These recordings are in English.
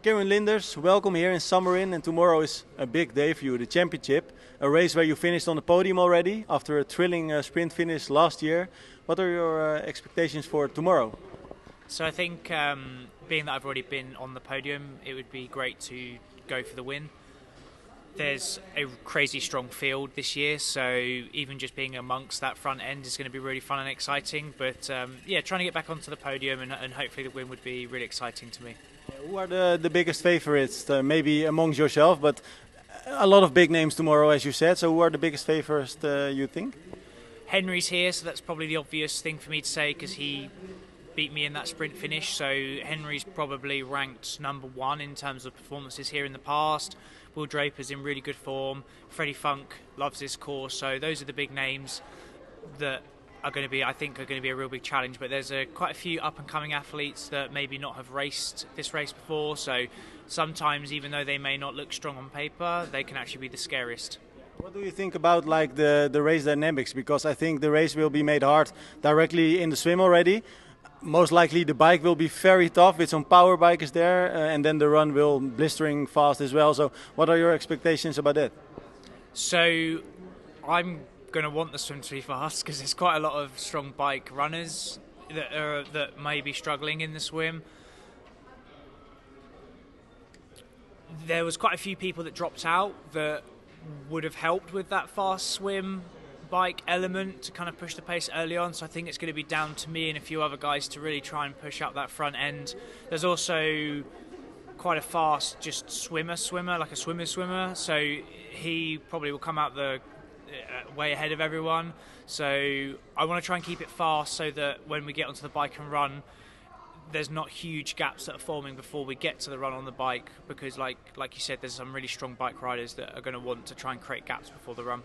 Kieran Lindars, welcome here in Summerin, and tomorrow is a big day for you, the championship, a race where you finished on the podium already after a thrilling sprint finish last year. What are your expectations for tomorrow? So I think being that I've already been on the podium, it would be great to go for the win. There's a crazy strong field this year, so even just being amongst that front end is going to be really fun and exciting. But yeah, trying to get back onto the podium and hopefully the win would be really exciting to me. Who are the biggest favorites, maybe amongst yourself, but a lot of big names tomorrow, as you said. So who are the biggest favorites, you think? Henry's here, so that's probably the obvious thing for me to say because he beat me in that sprint finish. So Henry's probably ranked #1 in terms of performances here in the past. Will Draper's in really good form. Freddie Funk loves this course. So those are the big names that are going to be, I think, are going to be a real big challenge. But there's quite a few up-and-coming athletes that maybe not have raced this race before. So sometimes, even though they may not look strong on paper, they can actually be the scariest. What do you think about like the race dynamics? Because I think the race will be made hard directly in the swim already. Most likely the bike will be very tough with some power bikers there, and then the run will blistering fast as well. So what are your expectations about that? So I'm going to want the swim to be fast because there's quite a lot of strong bike runners that may be struggling in the swim. There was quite a few people that dropped out that would have helped with that fast swim bike element to kind of push the pace early on, so I think it's going to be down to me and a few other guys to really try and push up that front end. There's also quite a fast just swimmer, like a swimmer, so he probably will come out the way ahead of everyone. So I want to try and keep it fast so that when we get onto the bike and run, there's not huge gaps that are forming before we get to the run on the bike, because like you said, there's some really strong bike riders that are going to want to try and create gaps before the run.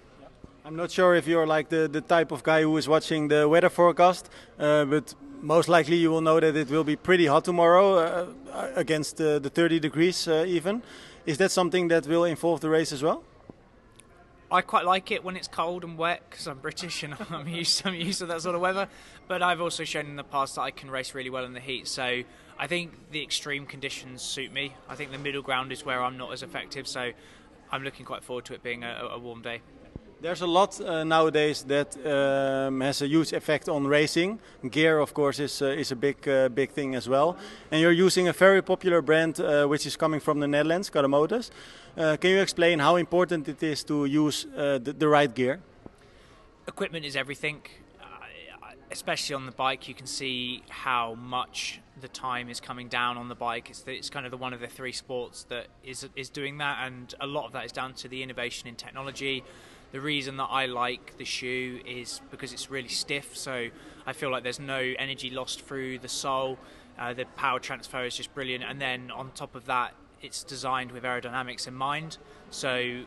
I'm not sure if you're like the type of guy who is watching the weather forecast, but most likely you will know that it will be pretty hot tomorrow, against the 30 degrees even. Is that something that will involve the race as well? I quite like it when it's cold and wet because I'm British and I'm used to that sort of weather. But I've also shown in the past that I can race really well in the heat. So I think the extreme conditions suit me. I think the middle ground is where I'm not as effective. So I'm looking quite forward to it being a warm day. There's a lot nowadays that has a huge effect on racing. Gear, of course, is a big thing as well. And you're using a very popular brand which is coming from the Netherlands, Cádomotus. Can you explain how important it is to use the right gear? Equipment is everything. Especially on the bike, you can see how much the time is coming down on the bike. It's kind of one of the three sports that is doing that, and a lot of that is down to the innovation in technology. The reason that I like the shoe is because it's really stiff, so I feel like there's no energy lost through the sole. The power transfer is just brilliant, and then on top of that, it's designed with aerodynamics in mind. So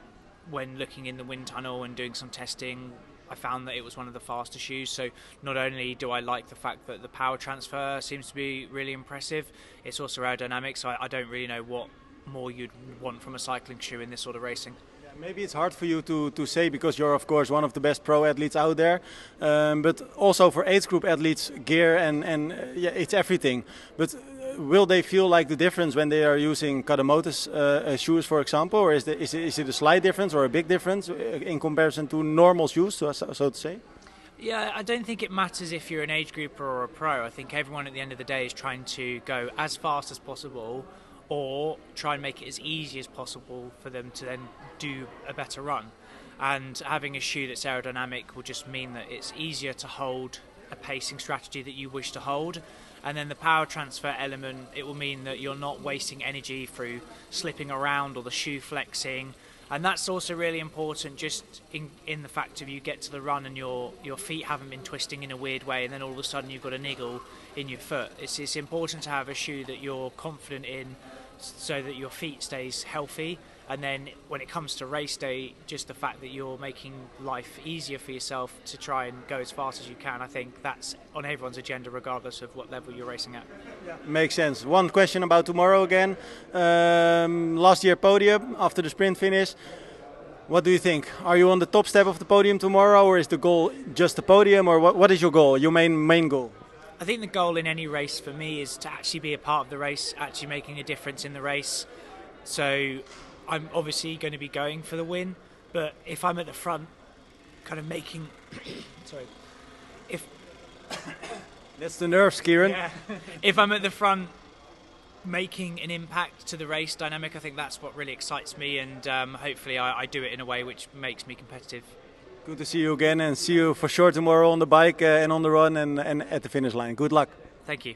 when looking in the wind tunnel and doing some testing, I found that it was one of the faster shoes. So not only do I like the fact that the power transfer seems to be really impressive, it's also aerodynamic, so I don't really know what more you'd want from a cycling shoe in this sort of racing. Maybe it's hard for you to say because you're of course one of the best pro athletes out there, but also for age group athletes, gear and yeah, it's everything. But will they feel like the difference when they are using Cádomotus shoes, for example, or is it a slight difference or a big difference in comparison to normal shoes, so to say? Yeah, I don't think it matters if you're an age grouper or a pro. I think everyone at the end of the day is trying to go as fast as possible, or try and make it as easy as possible for them to then do a better run. And having a shoe that's aerodynamic will just mean that it's easier to hold a pacing strategy that you wish to hold. And then the power transfer element, it will mean that you're not wasting energy through slipping around or the shoe flexing. And that's also really important just in the fact of you get to the run and your feet haven't been twisting in a weird way and then all of a sudden you've got a niggle in your foot. It's important to have a shoe that you're confident in so that your feet stays healthy, and then when it comes to race day, just the fact that you're making life easier for yourself to try and go as fast as you can, I think that's on everyone's agenda regardless of what level you're racing at. Yeah. Makes sense. One question about tomorrow again. Last year podium after the sprint finish. What do you think? Are you on the top step of the podium tomorrow, or is the goal just the podium, or what is your goal, your main goal? I think the goal in any race for me is to actually be a part of the race, actually making a difference in the race. So I'm obviously going to be going for the win, but if I'm at the front, kind of making... sorry. That's the nerves, Kieran. Yeah. If I'm at the front making an impact to the race dynamic, I think that's what really excites me, and hopefully I do it in a way which makes me competitive. Good to see you again, and see you for sure tomorrow on the bike and on the run and at the finish line. Good luck. Thank you.